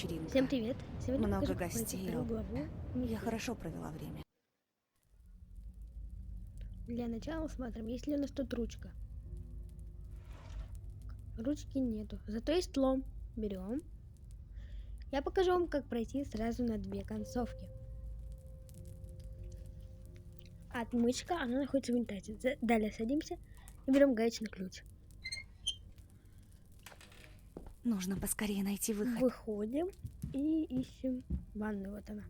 вечеринка. Всем привет! Сегодня Много покажу, как пройти гостей. вторую главу. Я хорошо провела время. Для начала смотрим, есть ли у нас тут ручка. Ручки нету, зато есть лом. Берем. Я покажу вам, как пройти сразу на две концовки. Отмычка, она находится в унитазе. Далее садимся и берем гаечный ключ. Нужно поскорее найти выход. Выходим и ищем ванную. Вот она.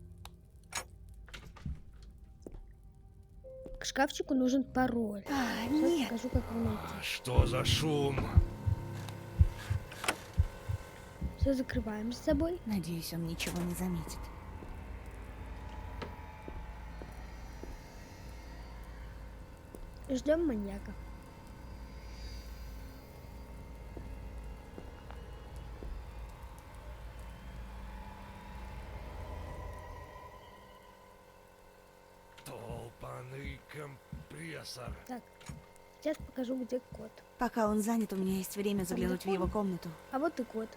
К шкафчику нужен пароль. Сейчас Нет! покажу, как его найти. Что за шум? Все закрываем с собой. Надеюсь, он ничего не заметит. Ждем маньяка. Толпаный компрессор. Так, сейчас покажу, где кот. Пока он занят, у меня есть время заглянуть в его комнату. А вот и код.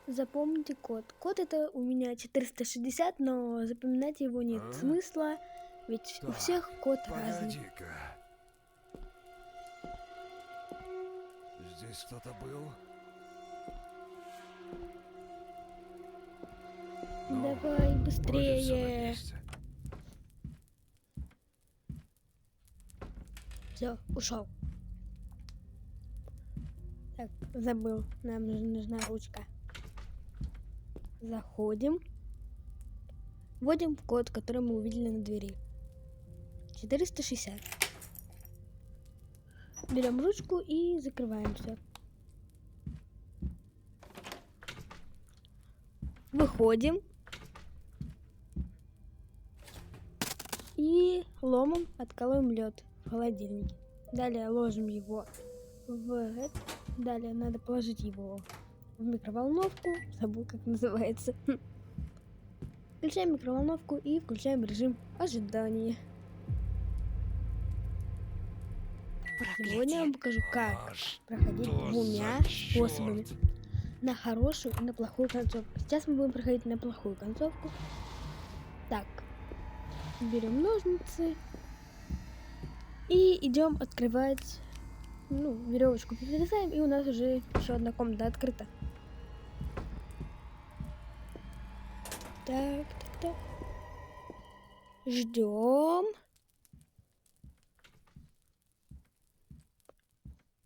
Запомните код. Код это у меня 460, но запоминать его нет смысла, ведь у Так, всех код разный. Погоди-ка. Здесь кто-то был? Ну, Давай вроде всё на быстрее. месте. Все, ушел. Так, забыл. Нам нужна ручка. Заходим. Вводим код, который мы увидели на двери. 460. Берем ручку и закрываем все. Выходим. И ломом откалываем лед в холодильнике. Далее ложим его в это. Далее надо положить его в микроволновку. Забыл, как называется. Включаем микроволновку и включаем режим ожидания. Сегодня я вам покажу, как проходить Что двумя за чёрт? способами. На хорошую и на плохую концовку. Сейчас мы будем проходить на плохую концовку. Так. Берем ножницы. И идем открывать. Ну, веревочку перерезаем. И у нас уже еще одна комната открыта. Так, так, так. Ждем.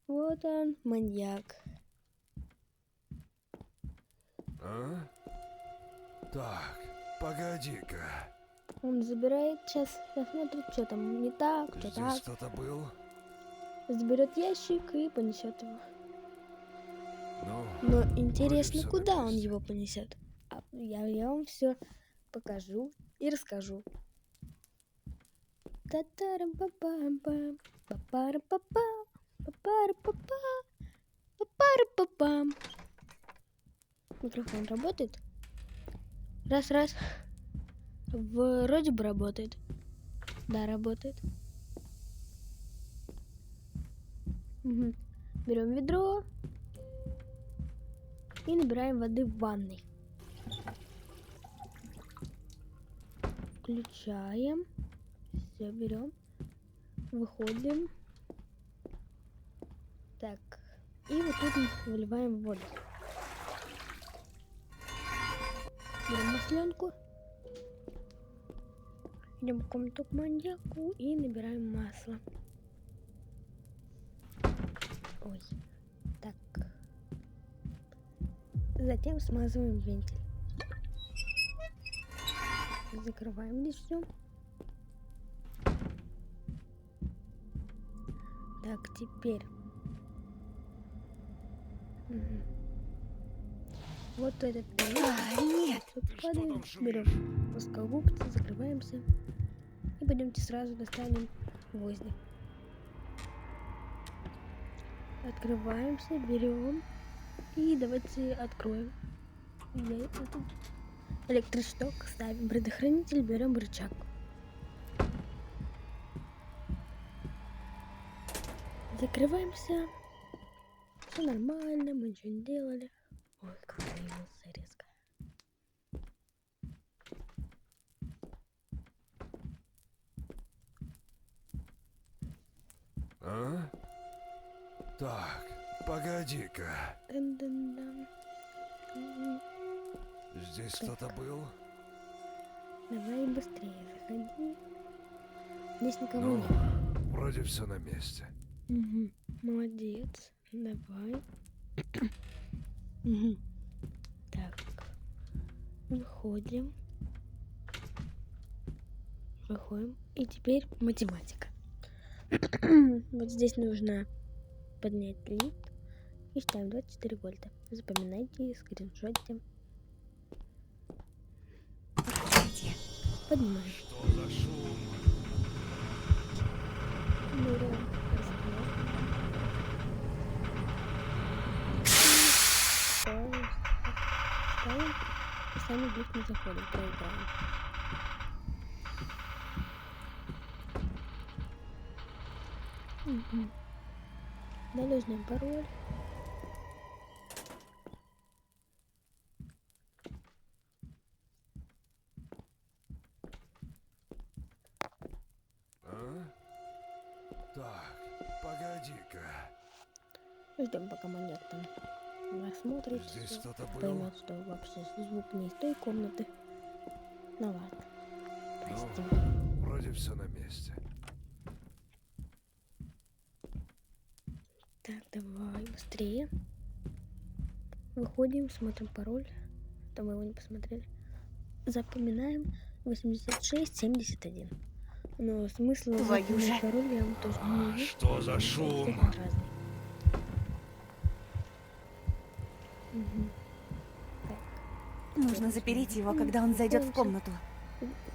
Вот он, маньяк. А? Так, погоди-ка. Он забирает, сейчас посмотрит, что там не так, что Здесь так. кто-то был? Заберет ящик и понесет его. Ну, Но вроде интересно, всё на куда он месте. его понесет? Я вам все покажу и расскажу. Та-тарам-пам-пам-пам, па-парам-па-пам, па-парам-па-пам, па-парам-па-пам. Микрофон работает? Раз-раз. Вроде бы работает. Да, работает. Угу. Берем ведро и набираем воды в ванной. Включаем. Все, берем. Выходим. Так. И вот тут мы выливаем воду. Берем масленку. Идем в комнату к маньяку и набираем масло. Ой. Так. Затем смазываем вентиль. Закрываем здесь все. Так, теперь. Угу. Вот этот Нет! падаем, шумишь? берем плоскогубцы, закрываемся. И пойдемте сразу достанем гвозди. Открываемся, берем. И давайте откроем. Электрощиток, ставим предохранитель, берем рычаг. Закрываемся. Все нормально, мы ничего не делали. Ой, как появился резко. А? Так, погоди-ка. Дын-дын-дын. Здесь кто-то был? Давай быстрее заходи. Здесь никого Ну, нет. вроде все на месте. Мгм. Молодец. Давай. Мгм. Так. Выходим. Выходим. И теперь математика. Вот здесь нужно поднять лифт и ставим 24 вольта. Запоминайте, скриншотите. Третье. Поднимаем. Что за шум? Берем раствор. Ставим. И сами в лифт не заходим. Проиграем. Мгм. Далее узнаем пароль. А? Так, погоди-ка. Ждем, пока маньяк там рассмотрит, Здесь всё, кто-то был? поймет, что вообще звук не из той комнаты. Ну ладно, простим. Ну, вроде все на месте. Так, давай, быстрее. Выходим, смотрим пароль. Там мы его не посмотрели. Запоминаем 8671. Но смысл Твою запомнить же. пароль я вам тоже не вижу. Что за У шум? всех он разный. Мгм. Так. Нужно запереть его, когда он зайдет в комнату.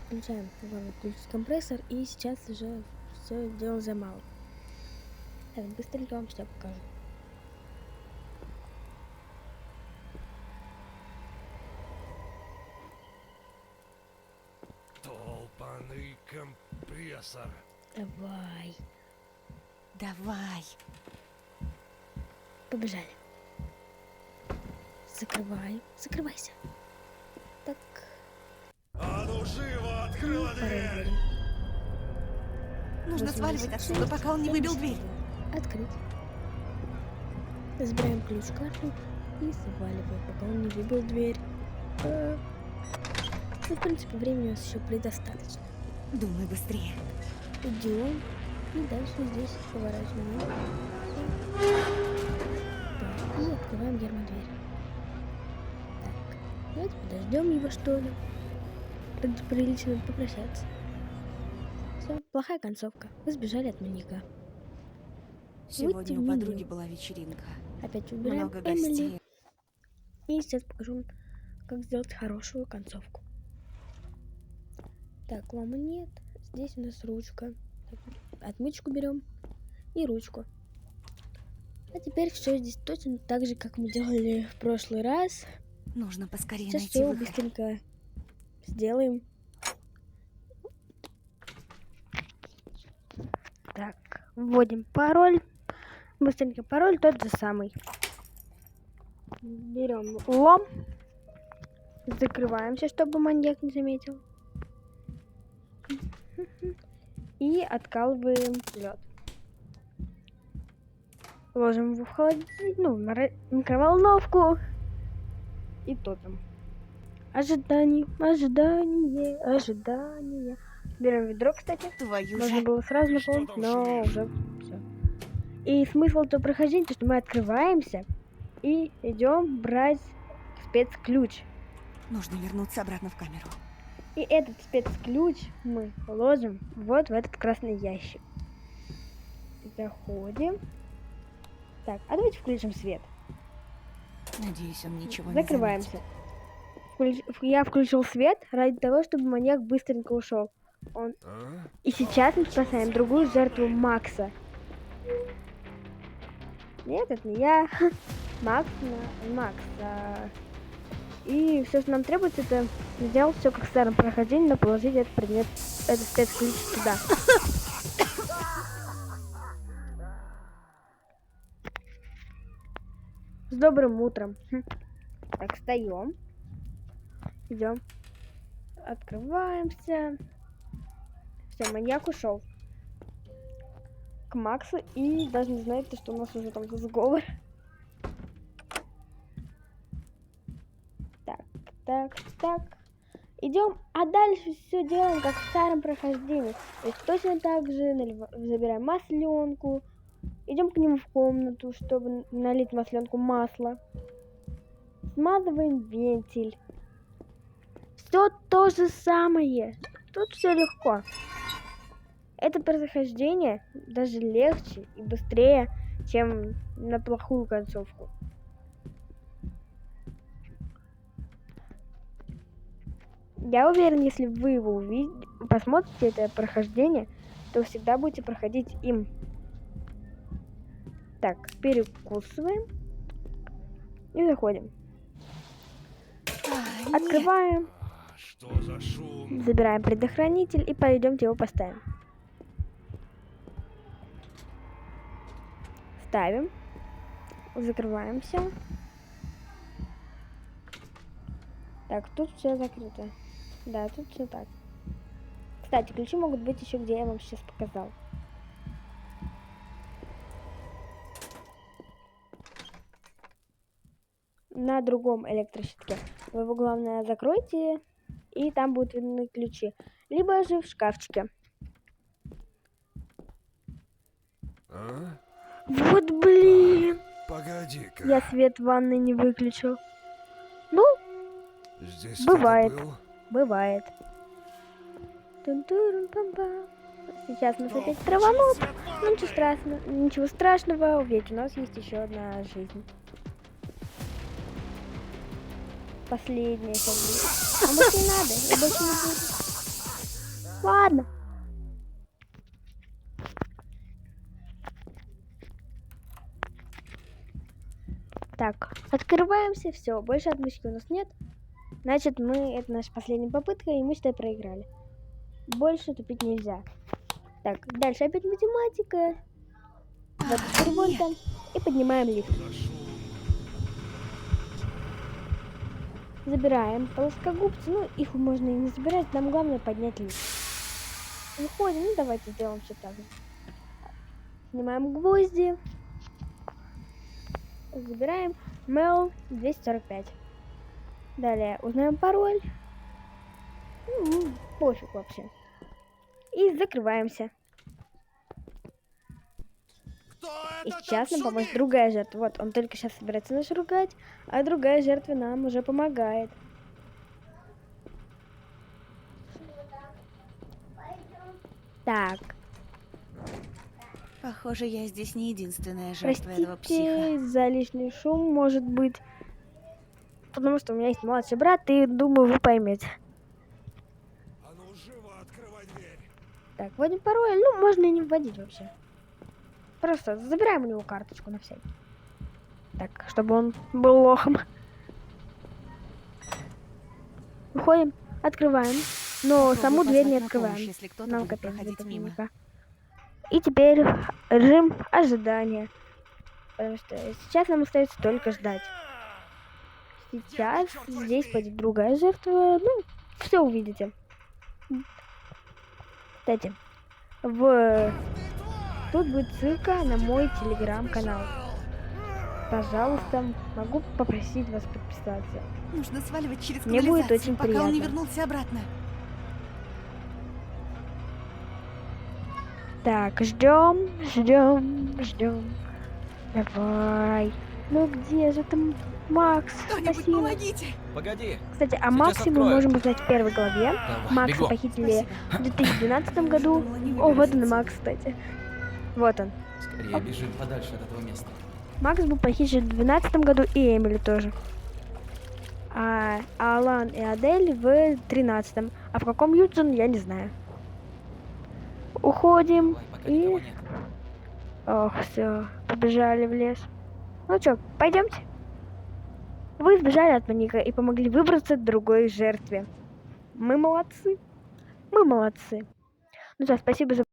Включаем главный ключ компрессор, и сейчас уже все дело за мало. Так, быстренько вам все покажу. Толпаный компрессор. Давай, Давай. побежали. Закрывай, закрывайся. Так, А ну живо, открыла пароль дверь! вводим. Нужно сваливать 86, отсюда, пока он не выбил дверь. Открыть. Забираем ключ-карту и сваливаем, пока он не выбил дверь. Ну, в принципе, времени у нас еще предостаточно. Думай быстрее. Идем и дальше здесь поворачиваем. Так, и открываем гермодверь. Так, давайте подождем его, что ли. Тогда прилично попрощаться. Все, плохая концовка. Вы сбежали от маньяка. Сегодня у в меню. подруги была вечеринка. Опять выбираем Много Эмили. гостей. И сейчас покажу вам, как сделать хорошую концовку. Так, ламы нет. Здесь у нас ручка. Так, отмычку берем и ручку. А теперь все здесь точно так же, как мы делали в прошлый раз. Нужно поскорее Сейчас найти все выход. быстренько сделаем. Так, вводим пароль. Быстренько пароль тот же самый. Берем лом. Закрываемся, чтобы маньяк не заметил. И откалываем лед. Ложим его в холодильник, ну, в микроволновку. И топим. Ожидание, ожидание, ожидание. Берем ведро, кстати. Твою Можно же. было сразу Ты что наполнить, там но шумишь? уже все. И смысл этого прохождения, то, что мы открываемся и идем брать спецключ. Нужно вернуться обратно в камеру. И этот спецключ мы ложим вот в этот красный ящик. Заходим. Так, а давайте включим свет. Надеюсь, он ничего Закрываемся. не заметит. Я включил свет ради того, чтобы маньяк быстренько ушел. А? И сейчас мы спасаем другую жертву Макса. Нет, это не я. Макс. И все, что нам требуется, это сделать все как в старом прохождении, но положить этот предмет, этот спецключ сюда. С добрым утром. Так, встаем. Идем. Открываемся. Все, маньяк ушел к Максу и даже не знает, что у нас уже там сговор. Так. Идем, а дальше все делаем как в старом прохождении. То есть точно так же забираем масленку. Идем к нему в комнату, чтобы налить масленку масла. Смазываем вентиль. Все то же самое. Тут все легко. Это прохождение даже легче и быстрее, чем на плохую концовку. Я уверен, если вы его увидите, посмотрите это прохождение, то всегда будете проходить им. Так, перекусываем и заходим. Открываем, Что за шум? забираем предохранитель и пойдемте его поставим. Ставим, закрываемся. Так, тут все закрыто. Да, тут все так. Кстати, ключи могут быть еще где я вам сейчас показал. На другом электрощитке. Вы его, главное, закройте, и там будут видны ключи. Либо же в шкафчике. А? Вот блин! Погоди-ка. Я свет в ванной не выключил. Ну, Здесь бывает. кто-то был? бывает. Тун-турун-пам-пам. Сейчас нас опять траванут. Ну, ничего страшного, ведь у нас есть еще одна жизнь. Последняя сейчас будет. А может не надо, я больше не буду. Ладно. Так, открываемся, все, больше отмычки у нас нет. Значит, это наша последняя попытка, и мы, считай, проиграли. Больше тупить нельзя. Так, дальше опять математика. Вот переводим и поднимаем лифт. Забираем плоскогубцы, ну их можно и не забирать, нам главное поднять лифт. Выходим, ну давайте сделаем все так же. Снимаем гвозди. Забираем Mel 245. Далее узнаем пароль. Пофиг вообще. И закрываемся. И сейчас нам поможет другая жертва. Вот, он только сейчас собирается нас ругать, а другая жертва нам уже помогает. Так. Похоже, я здесь не единственная жертва этого психа. Простите за лишний шум, может быть. Потому что у меня есть младший брат, и думаю, вы поймете. А ну живо открывай дверь. Так, вводим пароль. Ну, можно и не вводить вообще. Просто забираем у него карточку на всякий. Так, чтобы он был лохом. Выходим, открываем. Но Попробую саму дверь не позвать на открываем. помощь, если кто-то Нам будет капец проходить будет мимо. наверняка. И теперь режим ожидания. Потому что сейчас нам остается только ждать. Сейчас здесь пойдет другая жертва. Ну, все увидите. Кстати, тут будет ссылка на мой телеграм-канал. Пожалуйста, могу попросить вас подписаться. Нужно сваливать через Мне будет канализацию, очень пока он не приятно. вернулся обратно. Так, ждем. Давай. Ну где же там Макс? Кто-нибудь Спасибо. помогите! Погоди. Кстати, о Сейчас Максе мы открою. можем узнать в первой главе. Давай, Макса бегом. похитили Спасибо. в 2012 году. Думала, не О, вот он, выберется. Макс, кстати. Вот он. Скорее бежим подальше от этого места. Макс был похищен в 2012 году, и Эмили тоже. А Алан и Адель в 2013. А в каком Юджин, я не знаю. Уходим. Давай, пока И... никого нет. Ох, все, побежали в лес. Ну что, пойдемте. Вы сбежали от маньяка и помогли выбраться другой жертве. Мы молодцы. Мы молодцы. Ну что, спасибо за